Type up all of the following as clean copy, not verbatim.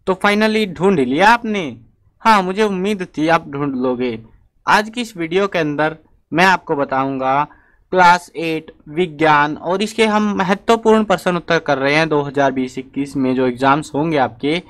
तो फाइनली ढूंढ लिया आपने। हाँ, मुझे उम्मीद थी आप ढूंढ लोगे। आज की इस वीडियो के अंदर मैं आपको बताऊंगा क्लास 8 विज्ञान, और इसके हम महत्वपूर्ण प्रश्न उत्तर कर रहे हैं 2020-21 में जो एग्जाम्स होंगे आपके,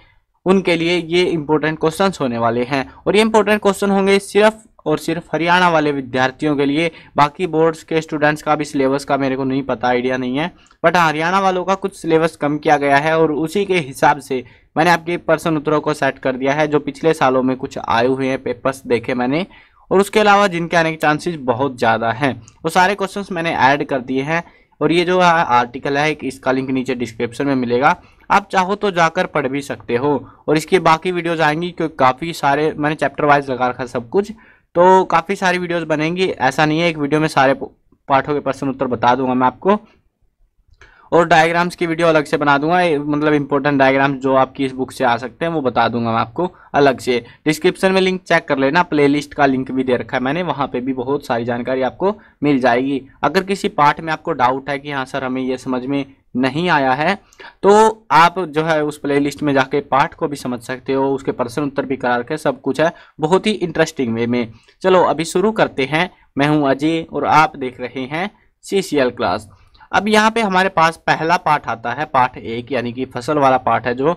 उनके लिए ये इंपॉर्टेंट क्वेश्चंस होने वाले हैं। और ये इंपॉर्टेंट क्वेश्चन होंगे सिर्फ और सिर्फ हरियाणा वाले विद्यार्थियों के लिए। बाकी बोर्ड्स के स्टूडेंट्स का भी सिलेबस का मेरे को नहीं पता, आइडिया नहीं है, बट हरियाणा वालों का कुछ सिलेबस कम किया गया है और उसी के हिसाब से मैंने आपके प्रश्न उत्तरों को सेट कर दिया है जो पिछले सालों में कुछ आए हुए हैं, पेपर्स देखे मैंने, और उसके अलावा जिनके आने के चांसेस बहुत ज़्यादा हैं वो सारे क्वेश्चंस मैंने ऐड कर दिए हैं। और ये जो आर्टिकल है इसका लिंक नीचे डिस्क्रिप्शन में मिलेगा, आप चाहो तो जाकर पढ़ भी सकते हो। और इसकी बाकी वीडियोज आएंगी क्योंकि काफ़ी सारे मैंने चैप्टर वाइज लगा रखा है सब कुछ, तो काफ़ी सारी वीडियोज बनेंगी। ऐसा नहीं है एक वीडियो में सारे पाठों के प्रश्न उत्तर बता दूंगा मैं आपको, और डायग्राम्स की वीडियो अलग से बना दूंगा, मतलब इंपॉर्टेंट डायग्राम्स जो आपकी इस बुक से आ सकते हैं वो बता दूंगा मैं आपको अलग से। डिस्क्रिप्शन में लिंक चेक कर लेना, प्लेलिस्ट का लिंक भी दे रखा है मैंने, वहाँ पे भी बहुत सारी जानकारी आपको मिल जाएगी। अगर किसी पार्ट में आपको डाउट है कि हाँ सर हमें ये समझ में नहीं आया है, तो आप जो है उस प्लेलिस्ट में जाके पार्ट को भी समझ सकते हो, उसके प्रश्न उत्तर भी करा रखे, सब कुछ है बहुत ही इंटरेस्टिंग वे में। चलो अभी शुरू करते हैं। मैं हूँ अजय और आप देख रहे हैं CCL क्लास। अब यहाँ पे हमारे पास पहला पार्ट आता है, पार्ट 1, यानी कि फसल वाला पार्ट है जो।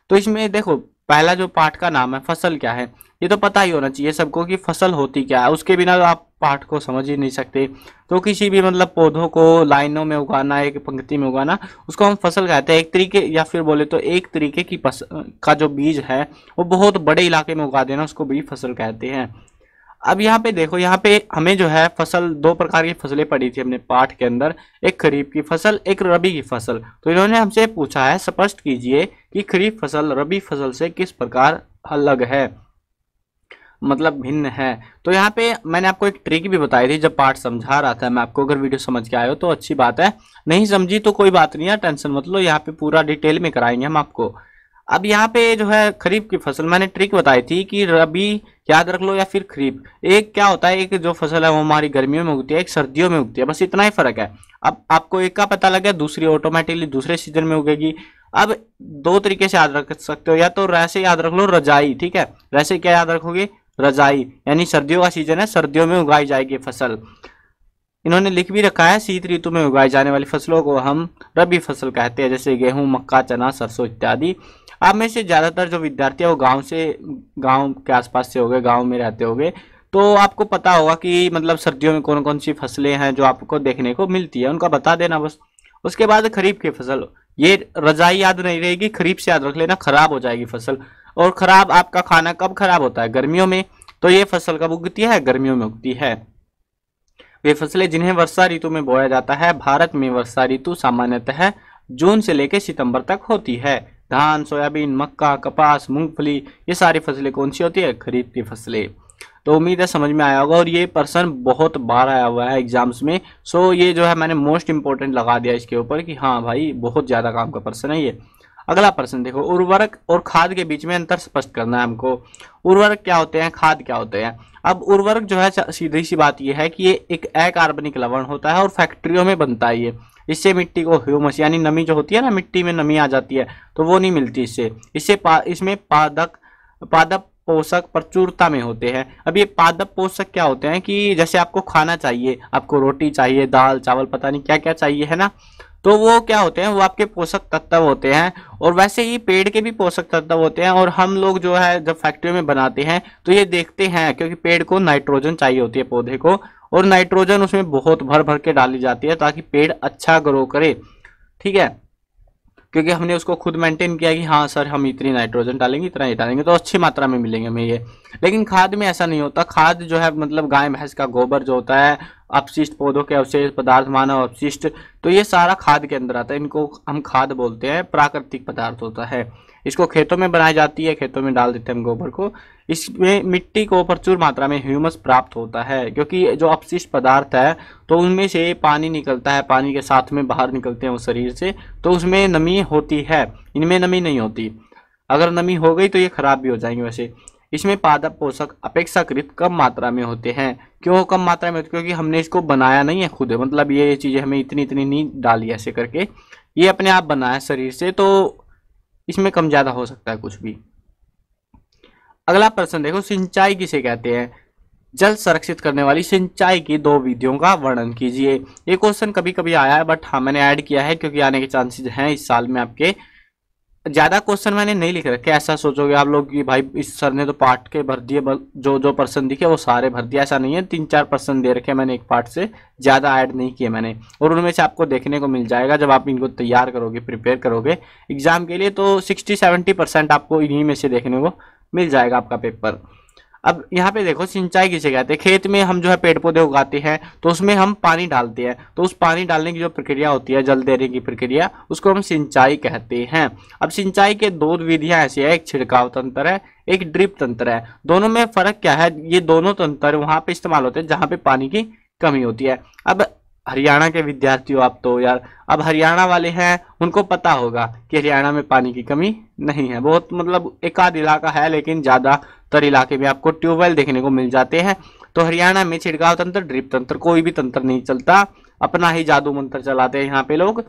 तो इसमें देखो पहला जो पार्ट का नाम है फसल क्या है, ये तो पता ही होना चाहिए सबको कि फसल होती क्या है, उसके बिना आप पार्ट को समझ ही नहीं सकते। तो किसी भी मतलब पौधों को लाइनों में उगाना, एक पंक्ति में उगाना, उसको हम फसल कहते हैं। एक तरीके या फिर बोले तो एक तरीके की का जो बीज है वो बहुत बड़े इलाके में उगा देना, उसको भी फसल कहते हैं। अब यहाँ पे देखो, यहाँ पे हमें जो है फसल, दो प्रकार की फसलें पड़ी थी अपने पाठ के अंदर, एक खरीफ की फसल, एक रबी की फसल। तो इन्होंने हमसे पूछा है स्पष्ट कीजिए कि खरीफ फसल रबी फसल से किस प्रकार अलग है, मतलब भिन्न है। तो यहाँ पे मैंने आपको एक ट्रिक भी बताई थी जब पार्ट समझा रहा था मैं आपको। अगर वीडियो समझ के आए हो तो अच्छी बात है, नहीं समझी तो कोई बात नहीं है, टेंशन मत लो, यहाँ पे पूरा डिटेल में कराएंगे हम आपको। अब यहाँ पे जो है खरीफ की फसल मैंने ट्रिक बताई थी कि रबी याद रख लो या फिर खरीफ। एक क्या होता है, एक जो फसल है वो हमारी गर्मियों में उगती है, एक सर्दियों में उगती है, बस इतना ही फर्क है। अब आपको एक का पता लग गया, दूसरी ऑटोमेटिकली दूसरे सीजन में उगेगी। अब दो तरीके से याद रख सकते हो, या तो रैसे याद रख लो रजाई, ठीक है, रैसे क्या याद रखोगे, रजाई, यानी सर्दियों का सीजन है, सर्दियों में उगाई जाएगी फसल। इन्होंने लिख भी रखा है शीत ऋतु में उगाई जाने वाली फसलों को हम रबी फसल कहते हैं, जैसे गेहूं, मक्का, चना, सरसों इत्यादि। आप में से ज्यादातर जो विद्यार्थी है वो गांव के आसपास से होंगे, गांव में रहते होंगे, तो आपको पता होगा कि मतलब सर्दियों में कौन कौन सी फसलें हैं जो आपको देखने को मिलती है, उनका बता देना बस। उसके बाद खरीफ की फसल, ये रजाई याद नहीं रहेगी, खरीफ से याद रख लेना, खराब हो जाएगी फसल। और खराब आपका खाना कब खराब होता है, गर्मियों में। तो ये फसल कब उगती है, गर्मियों में उगती है। वे फसलें जिन्हें वर्षा ऋतु में बोया जाता है। भारत में वर्षा ऋतु सामान्यतः जून से लेकर सितंबर तक होती है। धान, सोयाबीन, मक्का, कपास, मूंगफली, ये सारी फसलें कौन सी होती है, खरीफ की फसलें। तो उम्मीद है समझ में आया होगा, और ये प्रश्न बहुत बार आया हुआ है एग्जाम्स में। सो ये जो है मैंने मोस्ट इंपोर्टेंट लगा दिया इसके ऊपर कि हाँ भाई बहुत ज्यादा काम का प्रश्न है ये। अगला प्रश्न देखो, उर्वरक और खाद के बीच में अंतर स्पष्ट करना है हमको। उर्वरक क्या होते हैं, खाद क्या होते हैं। अब उर्वरक जो है सीधी सी बात यह है कि ये एक अकार्बनिक लवण होता है और फैक्ट्रियों में बनता है ये। इससे मिट्टी को ह्यूमस यानी नमी जो होती है ना, मिट्टी में नमी आ जाती है, तो वो नहीं मिलती इससे। इसमें पादप पोषक प्रचुरता में होते हैं। अब ये पादप पोषक क्या होते हैं कि जैसे आपको खाना चाहिए, आपको रोटी चाहिए, दाल चावल पता नहीं क्या क्या चाहिए, है ना, तो वो क्या होते हैं, वो आपके पोषक तत्व होते हैं। और वैसे ही पेड़ के भी पोषक तत्व होते हैं, और हम लोग जो है जब फैक्ट्री में बनाते हैं तो ये देखते हैं, क्योंकि पेड़ को नाइट्रोजन चाहिए होती है पौधे को, और नाइट्रोजन उसमें बहुत भर भर के डाली जाती है ताकि पेड़ अच्छा ग्रो करे, ठीक है, क्योंकि हमने उसको खुद मेंटेन किया कि हाँ सर हम इतनी नाइट्रोजन डालेंगे, इतना ही डालेंगे, तो अच्छी मात्रा में मिलेंगे हमें ये। लेकिन खाद में ऐसा नहीं होता। खाद जो है मतलब गाय भैंस का गोबर जो होता है, अपशिष्ट, पौधों के अवशेष पदार्थ, मानव अपशिष्ट, तो ये सारा खाद के अंदर आता है। इनको हम खाद बोलते हैं, प्राकृतिक पदार्थ होता है। इसको खेतों में बनाई जाती है, खेतों में डाल देते हैं हम गोबर को। इसमें मिट्टी को प्रचुर मात्रा में ह्यूमस प्राप्त होता है, क्योंकि जो अपशिष्ट पदार्थ है तो उनमें से पानी निकलता है, पानी के साथ में बाहर निकलते हैं वो शरीर से, तो उसमें नमी होती है, इनमें नमी नहीं होती। अगर नमी हो गई तो ये खराब भी हो जाएंगे। वैसे इसमें पादप पोषक अपेक्षाकृत कम मात्रा में होते हैं। क्यों कम मात्रा में होते, क्योंकि हमने इसको बनाया नहीं है खुद, मतलब ये चीजें हमें इतनी इतनी नहीं डाली ऐसे करके, ये अपने आप बना है शरीर से। तो इसमें कम ज्यादा हो सकता है कुछ भी। अगला प्रश्न देखो, सिंचाई किसे कहते हैं? जल संरक्षित करने वाली सिंचाई की दो विधियों का वर्णन कीजिए। ये क्वेश्चन कभी कभी आया है, बट हाँ मैंने ऐड किया है क्योंकि आने के चांसेस हैं इस साल में आपके। ज्यादा क्वेश्चन मैंने नहीं लिख रखे, ऐसा सोचोगे आप लोग कि भाई इस सर ने तो पार्ट के भर दिए, जो जो पर्सन दिखे वो सारे भर दिया, ऐसा नहीं है। 3-4 पर्सन दे रखे मैंने एक पार्ट से, ज्यादा ऐड नहीं किए मैंने, और उनमें से आपको देखने को मिल जाएगा जब आप इनको तैयार करोगे, प्रिपेयर करोगे एग्जाम के लिए, तो 60-70% आपको इन्हीं में से देखने को मिल जाएगा आपका पेपर। अब यहाँ पे देखो, सिंचाई किसे कहते हैं? खेत में हम जो है पेड़ पौधे उगाते हैं तो उसमें हम पानी डालते हैं, तो उस पानी डालने की जो प्रक्रिया होती है, जल देने की प्रक्रिया, उसको हम सिंचाई कहते हैं। अब सिंचाई के दो विधियां ऐसी है, एक छिड़काव तंत्र है, एक ड्रिप तंत्र है। दोनों में फर्क क्या है? ये दोनों तंत्र वहां पे इस्तेमाल होते हैं जहां पे पानी की कमी होती है। अब हरियाणा के विद्यार्थी हो आप तो यार, अब हरियाणा वाले हैं उनको पता होगा कि हरियाणा में पानी की कमी नहीं है, बहुत मतलब एक आध इलाका है, लेकिन ज्यादातर इलाके में आपको ट्यूबवेल देखने को मिल जाते हैं। तो हरियाणा में छिड़काव तंत्र, ड्रिप तंत्र, कोई भी तंत्र नहीं चलता, अपना ही जादू मंत्र चलाते हैं यहाँ पे लोग।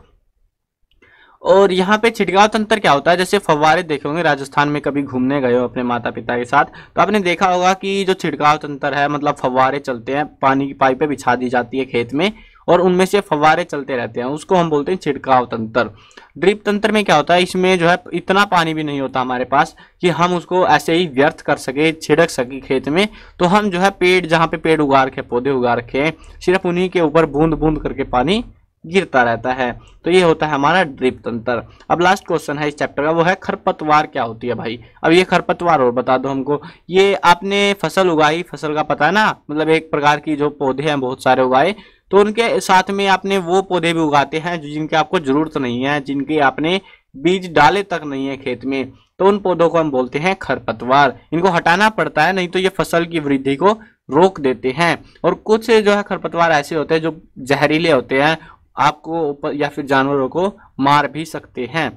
और यहाँ पे छिड़काव तंत्र क्या होता है? जैसे फव्वारे देखे होंगे, राजस्थान में कभी घूमने गए हो अपने माता पिता के साथ, तो आपने देखा होगा कि जो छिड़काव तंत्र है, मतलब फव्वारे चलते हैं, पानी की पाइपें बिछा दी जाती है खेत में और उनमें से फव्वारे चलते रहते हैं, उसको हम बोलते हैं छिड़काव तंत्र। ड्रिप तंत्र में क्या होता है? इसमें जो है इतना पानी भी नहीं होता हमारे पास कि हम उसको ऐसे ही व्यर्थ कर सके, छिड़क सके खेत में, तो हम जो है पेड़, जहाँ पे पेड़ उगा रखे, पौधे उगा रखे हैं, सिर्फ उन्हीं के ऊपर बूंद बूंद करके पानी गिरता रहता है, तो ये होता है हमारा ड्रिप तंत्र। अब लास्ट क्वेश्चन है इस चैप्टर का, वो है खरपतवार क्या होती है भाई? अब ये खरपतवार और बता दो हमको। ये आपने फसल उगाई, फसल का पता है ना, मतलब एक प्रकार की जो पौधे हैं बहुत सारे उगाए, तो उनके साथ में आपने वो पौधे भी उगाते हैं जिनके आपको जरूरत नहीं है, जिनके आपने बीज डाले तक नहीं है खेत में, तो उन पौधों को हम बोलते हैं खरपतवार। इनको हटाना पड़ता है, नहीं तो ये फसल की वृद्धि को रोक देते हैं। और कुछ जो है खरपतवार ऐसे होते हैं जो जहरीले होते हैं, आपको या फिर जानवरों को मार भी सकते हैं।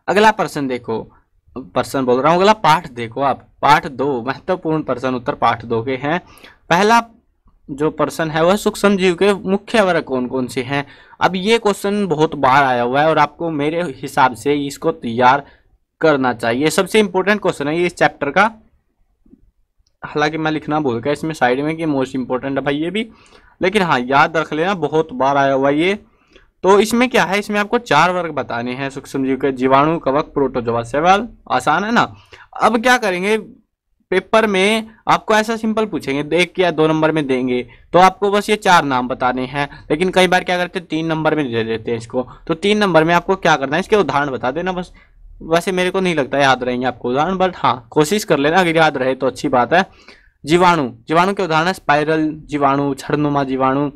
अगला प्रश्न देखो, प्रश्न बोल रहा हूँ, अगला पाठ देखो आप, पाठ 2, महत्वपूर्ण प्रश्न उत्तर पाठ 2 के हैं। पहला जो प्रश्न है वह सूक्ष्म जीव के मुख्य वर्ग कौन कौन से हैं? अब ये क्वेश्चन बहुत बार आया हुआ है और आपको मेरे हिसाब से इसको तैयार करना चाहिए, सबसे इंपॉर्टेंट क्वेश्चन है ये इस चैप्टर का। हालांकि मैं लिखना भूल गया इसमें साइड में कि मोस्ट इंपॉर्टेंट है भाई ये भी, लेकिन हाँ याद रख लेना, बहुत बार आया हुआ ये। तो इसमें क्या है, इसमें आपको 4 वर्ग बताने हैं सूक्ष्म जीव के, जीवाणु, कवक, प्रोटोजोआ, शैवाल। आसान है ना? अब क्या करेंगे, पेपर में आपको ऐसा सिंपल पूछेंगे, 1 या 2 नंबर में देंगे, तो आपको बस ये 4 नाम बताने हैं, लेकिन कई बार क्या करते हैं 3 नंबर में दे देते हैं इसको, तो 3 नंबर में आपको क्या करना है, इसके उदाहरण बता देना बस। वैसे मेरे को नहीं लगता याद रहेंगे आपको उदाहरण, बट हाँ कोशिश कर लेना, अगर याद रहे तो अच्छी बात है। जीवाणु, जीवाणु के उदाहरण है स्पाइरल जीवाणु, छड़नुमा जीवाणु,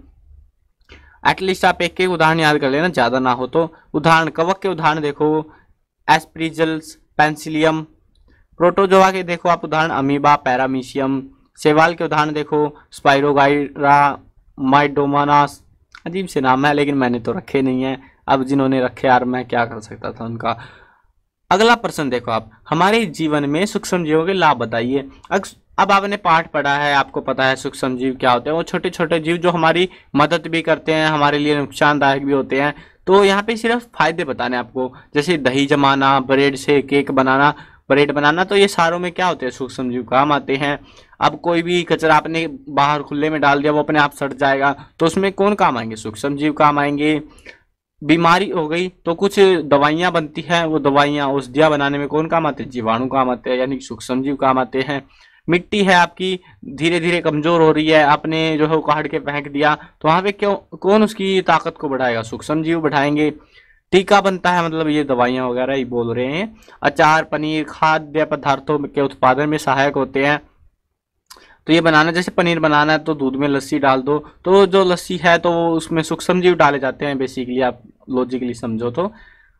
एटलीस्ट आप एक उदाहरण याद कर लेना, ज्यादा ना हो तो। उदाहरण, कवक के उदाहरण देखो एस्प्रिजल्स, पेंसिलियम। प्रोटोजोआ के देखो आप उदाहरण अमीबा, पैरामीशियम। शैवाल के उदाहरण देखो स्पाइरोगाइरा, माइडोमोनास। अजीब से नाम है लेकिन मैंने तो रखे नहीं है, अब जिन्होंने रखे यार मैं क्या कर सकता था उनका। अगला प्रश्न देखो आप, हमारे जीवन में सूक्ष्म जीवों के लाभ बताइए। अब आपने पाठ पढ़ा है, आपको पता है सूक्ष्म जीव क्या होते हैं, वो छोटे छोटे जीव जो हमारी मदद भी करते हैं, हमारे लिए नुकसानदायक भी होते हैं। तो यहाँ पे सिर्फ फायदे बताने आपको, जैसे दही जमाना, ब्रेड से केक बनाना, ब्रेड बनाना, तो ये सारों में क्या होते हैं, सूक्ष्म जीव काम आते हैं। अब कोई भी कचरा आपने बाहर खुले में डाल दिया, वो अपने आप सड़ जाएगा, तो उसमें कौन काम आएंगे, सूक्ष्म जीव काम आएंगे। बीमारी हो गई तो कुछ दवाइयां बनती हैं, वो दवाइयां औषधियां बनाने में कौन काम आते हैं, जीवाणु काम आते हैं, यानी सूक्ष्म जीव काम आते हैं। मिट्टी है आपकी धीरे धीरे कमजोर हो रही है, आपने जो है उखाड़ के फेंक दिया, तो वहां पे क्यों, कौन उसकी ताकत को बढ़ाएगा, सूक्ष्म जीव बढ़ाएंगे। टीका बनता है, मतलब ये दवाइयां वगैरह ही बोल रहे हैं। अचार, पनीर, खाद्य पदार्थों के उत्पादन में सहायक होते हैं। तो ये बनाना, जैसे पनीर बनाना है तो दूध में लस्सी डाल दो, तो जो लस्सी है तो उसमें सूक्ष्म जीव डाले जाते हैं, बेसिकली आप लॉजिकली समझो तो।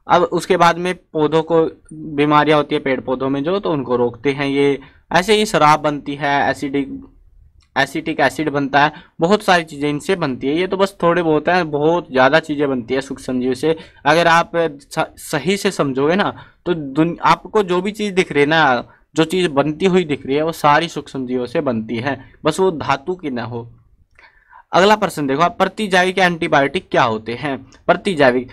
अब उसके बाद में पौधों को बीमारियां होती है पेड़ पौधों में जो, तो उनको रोकते हैं ये। ऐसे ही शराब बनती है, एसिटिक एसिड बनता है, बहुत सारी चीजें इनसे बनती है। ये तो बस थोड़े बहुत है, बहुत ज्यादा चीजें बनती है सूक्ष्म जीव से। अगर आप सही से समझोगे ना तो आपको जो भी चीज दिख रही है ना, जो चीज बनती हुई दिख रही है, वो सारी सूक्ष्म जीवों से बनती है, बस वो धातु की ना हो। अगला प्रश्न देखो आप, प्रतिजैविक एंटीबायोटिक क्या होते हैं? प्रतिजैविक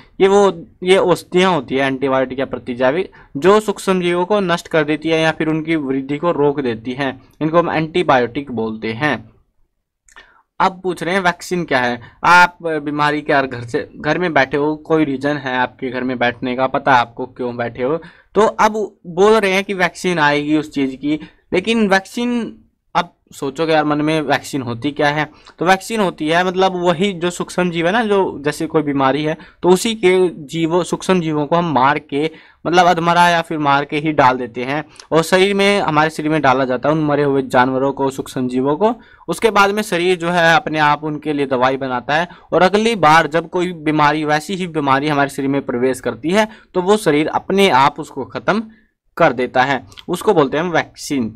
ये औषधियां होती है एंटीबायोटिक या प्रतिजैविक, जो सूक्ष्म जीवों को नष्ट कर देती है या फिर उनकी वृद्धि को रोक देती है, इनको हम एंटीबायोटिक बोलते हैं। अब पूछ रहे हैं वैक्सीन क्या है? आप बीमारी के घर में बैठे हो, कोई रीजन है आपके घर में बैठने का, पता है आपको क्यों बैठे हो, तो अब बोल रहे हैं कि वैक्सीन आएगी उस चीज की। लेकिन वैक्सीन, अब सोचोगे यार मन में, वैक्सीन होती क्या है? तो वैक्सीन होती है मतलब वही जो सूक्ष्म जीव है ना, जो जैसे कोई बीमारी है तो उसी के जीवों सूक्ष्म जीवों को हम मार के, मतलब अधमरा या फिर मार के ही डाल देते हैं और शरीर में, हमारे शरीर में डाला जाता है उन मरे हुए जानवरों को, सूक्ष्म जीवों को। उसके बाद में शरीर जो है अपने आप उनके लिए दवाई बनाता है और अगली बार जब कोई बीमारी, वैसी ही बीमारी हमारे शरीर में प्रवेश करती है तो वो शरीर अपने आप उसको खत्म कर देता है, उसको बोलते हैं वैक्सीन।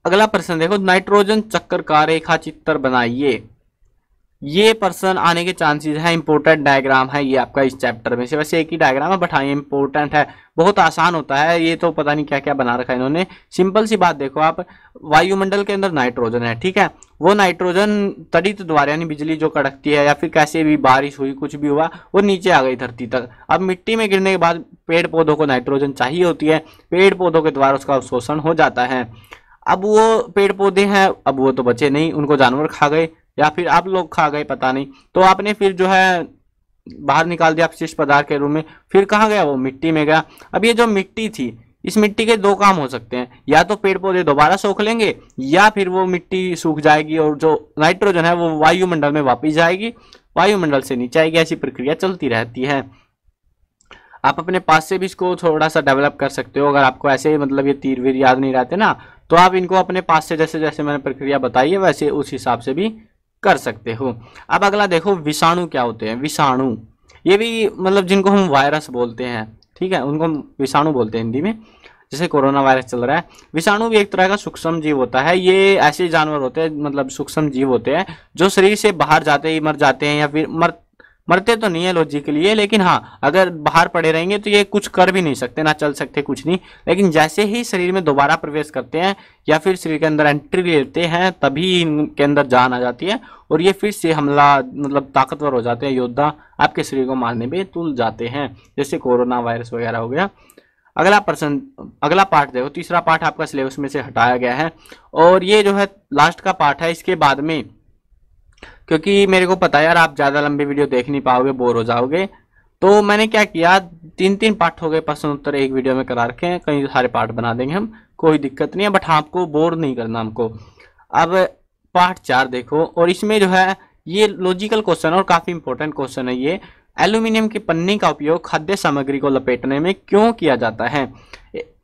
अगला प्रश्न देखो, नाइट्रोजन चक्र का रेखा चित्र बनाइए। ये प्रश्न आने के चांसेस है, इंपॉर्टेंट डायग्राम है ये आपका इस चैप्टर में से। वैसे एक ही डायग्राम है बट हाँ ये इंपॉर्टेंट है, बहुत आसान होता है ये, तो पता नहीं क्या क्या बना रखा है इन्होंने। सिंपल सी बात देखो आप, वायुमंडल के अंदर नाइट्रोजन है, ठीक है, वो नाइट्रोजन तड़ित द्वारा यानी बिजली जो कड़कती है या फिर कैसे भी बारिश हुई, कुछ भी हुआ, वो नीचे आ गई धरती तक। अब मिट्टी में गिरने के बाद पेड़ पौधों को नाइट्रोजन चाहिए होती है, पेड़ पौधों के द्वारा उसका अवशोषण हो जाता है। अब वो पेड़ पौधे हैं, अब वो तो बचे नहीं, उनको जानवर खा गए या फिर आप लोग खा गए, पता नहीं, तो आपने फिर जो है बाहर निकाल दिया अपशिष्ट पदार्थ के रूप में, फिर कहाँ गया वो? मिट्टी में गया। अब ये जो मिट्टी थी, इस मिट्टी के दो काम हो सकते हैं, या तो पेड़ पौधे दोबारा सोख लेंगे या फिर वो मिट्टी सूख जाएगी और जो नाइट्रोजन है वो वायुमंडल में वापस जाएगी, वायुमंडल से नीचे आएगी। ऐसी प्रक्रिया चलती रहती है। आप अपने पास से भी इसको थोड़ा सा डेवलप कर सकते हो, अगर आपको ऐसे मतलब ये तीर वीर याद नहीं रहते ना, तो आप इनको अपने पास से जैसे जैसे मैंने प्रक्रिया बताई है वैसे उस हिसाब से भी कर सकते हो। अब अगला देखो, विषाणु क्या होते हैं? विषाणु ये भी मतलब जिनको हम वायरस बोलते हैं, ठीक है, उनको हम विषाणु बोलते हैं हिंदी में। जैसे कोरोना वायरस चल रहा है, विषाणु भी एक तरह का सूक्ष्म जीव होता है। ये ऐसे जानवर होते हैं, मतलब सूक्ष्म जीव होते हैं जो शरीर से बाहर जाते ही मर जाते हैं, या फिर मरते तो नहीं है लॉजिकली, लेकिन हाँ अगर बाहर पड़े रहेंगे तो ये कुछ कर भी नहीं सकते, ना चल सकते, कुछ नहीं। लेकिन जैसे ही शरीर में दोबारा प्रवेश करते हैं या फिर शरीर के अंदर एंट्री लेते हैं, तभी इनके अंदर जान आ जाती है और ये फिर से हमला, मतलब ताकतवर हो जाते हैं, योद्धा आपके शरीर को मारने में तुल जाते हैं, जैसे कोरोना वायरस वगैरह हो गया। अगला प्रश्न, अगला पार्ट देखो, तीसरा पार्ट आपका सिलेबस में से हटाया गया है और ये जो है लास्ट का पार्ट है। इसके बाद में, क्योंकि मेरे को पता है यार आप ज्यादा लंबी वीडियो देख नहीं पाओगे, बोर हो जाओगे, तो मैंने क्या किया, 3-3 पार्ट हो गए, प्रश्न उत्तर एक वीडियो में करा रखे हैं, कहीं सारे पार्ट बना देंगे हम, कोई दिक्कत नहीं है, बट हाँ आपको बोर नहीं करना हमको। अब पार्ट 4 देखो, और इसमें जो है ये लॉजिकल क्वेश्चन और काफी इंपॉर्टेंट क्वेश्चन है ये। एल्यूमिनियम की पन्नी का उपयोग खाद्य सामग्री को लपेटने में क्यों किया जाता है?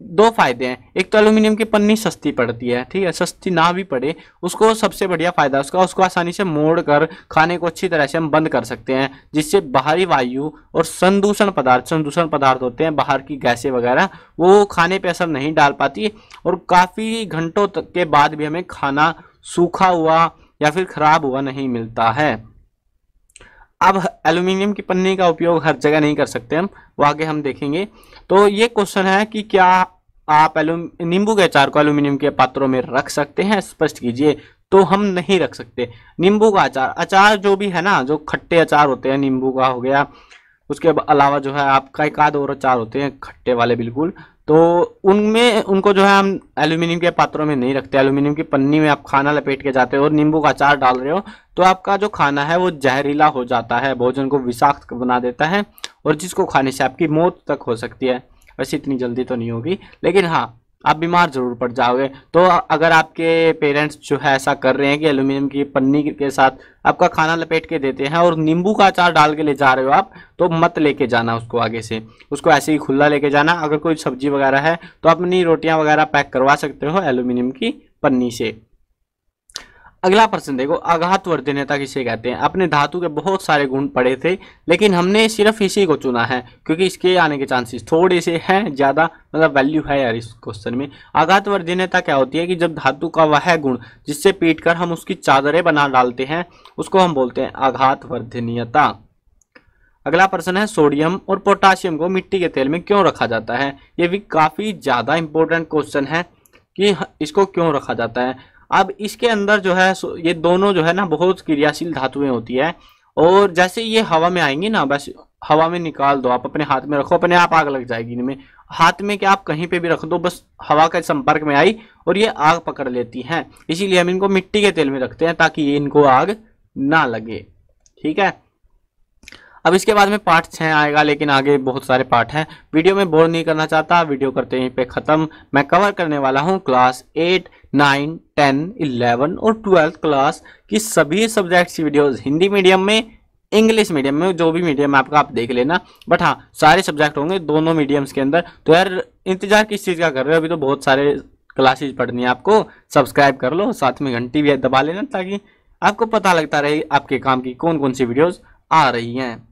दो फायदे हैं, एक तो एल्यूमिनियम की पन्नी सस्ती पड़ती है, ठीक है, सस्ती ना भी पड़े उसको सबसे बढ़िया फायदा उसको आसानी से मोड़ कर खाने को अच्छी तरह से हम बंद कर सकते हैं, जिससे बाहरी वायु और संदूषण पदार्थ होते हैं, बाहर की गैसें वगैरह, वो खाने पे असर नहीं डाल पाती और काफी घंटों तक के बाद भी हमें खाना सूखा हुआ या फिर खराब हुआ नहीं मिलता है। अब एल्यूमिनियम की पन्नी का उपयोग हर जगह नहीं कर सकते हम, वो आगे हम देखेंगे। तो ये क्वेश्चन है कि क्या आप नींबू के अचार को एल्यूमिनियम के पात्रों में रख सकते हैं? स्पष्ट कीजिए। तो हम नहीं रख सकते नींबू का अचार जो भी है ना, जो खट्टे अचार होते हैं, नींबू का हो गया, उसके अलावा जो है आपका एक आध और अचार होते हैं खट्टे वाले बिल्कुल, तो उनमें उनको जो है हम एल्यूमिनियम के पात्रों में नहीं रखते। एल्यूमिनियम की पन्नी में आप खाना लपेट के जाते हो और नींबू का अचार डाल रहे हो तो आपका जो खाना है वो जहरीला हो जाता है, भोजन को विषाक्त बना देता है और जिसको खाने से आपकी मौत तक हो सकती है। वैसे इतनी जल्दी तो नहीं होगी, लेकिन हाँ आप बीमार जरूर पड़ जाओगे। तो अगर आपके पेरेंट्स जो है ऐसा कर रहे हैं कि एल्यूमिनियम की पन्नी के साथ आपका खाना लपेट के देते हैं और नींबू का अचार डाल के ले जा रहे हो आप, तो मत लेके जाना उसको आगे से, उसको ऐसे ही खुला लेके जाना। अगर कोई सब्जी वगैरह है तो अपनी रोटियां वगैरह पैक करवा सकते हो एल्यूमिनियम की पन्नी से। अगला प्रश्न देखो, आघातवर्धनीयता किसे कहते हैं? अपने धातु के बहुत सारे गुण पढ़े थे, लेकिन हमने सिर्फ इसी को चुना है क्योंकि इसके आने के चांसेस थोड़े से हैं, ज्यादा मतलब वैल्यू है यार इस क्वेश्चन में। आघातवर्धनीयता क्या होती है कि जब धातु का वह गुण जिससे पीट कर हम उसकी चादरें बना डालते हैं उसको हम बोलते हैं आघातवर्धनीयता। अगला प्रश्न है, सोडियम और पोटासियम को मिट्टी के तेल में क्यों रखा जाता है? ये भी काफी ज्यादा इंपॉर्टेंट क्वेश्चन है कि इसको क्यों रखा जाता है। अब इसके अंदर जो है ये दोनों जो है ना बहुत क्रियाशील धातुएं होती है, और जैसे ये हवा में आएंगी ना, बस हवा में निकाल दो, आप अपने हाथ में रखो, अपने आप आग लग जाएगी इनमें। हाथ में क्या, आप कहीं पे भी रख दो, बस हवा के संपर्क में आई और ये आग पकड़ लेती हैं। इसीलिए हम इनको मिट्टी के तेल में रखते हैं ताकि ये इनको आग ना लगे। ठीक है, अब इसके बाद में पार्ट 6 आएगा, लेकिन आगे बहुत सारे पार्ट हैं। वीडियो में बोर नहीं करना चाहता, वीडियो करते यहीं पे खत्म। मैं कवर करने वाला हूँ क्लास 8, 9, 10, 11 और 12 क्लास की सभी सब्जेक्ट्स की वीडियोस, हिंदी मीडियम में, इंग्लिश मीडियम में, जो भी मीडियम आपका आप देख लेना। बट हाँ, सारे सब्जेक्ट होंगे दोनों मीडियम्स के अंदर। तो यार इंतजार किस चीज़ का कर रहे हो, अभी तो बहुत सारे क्लासेज पढ़नी है आपको। सब्सक्राइब कर लो, साथ में घंटी भी दबा लेना ताकि आपको पता लगता रहे आपके काम की कौन कौन सी वीडियोस आ रही हैं।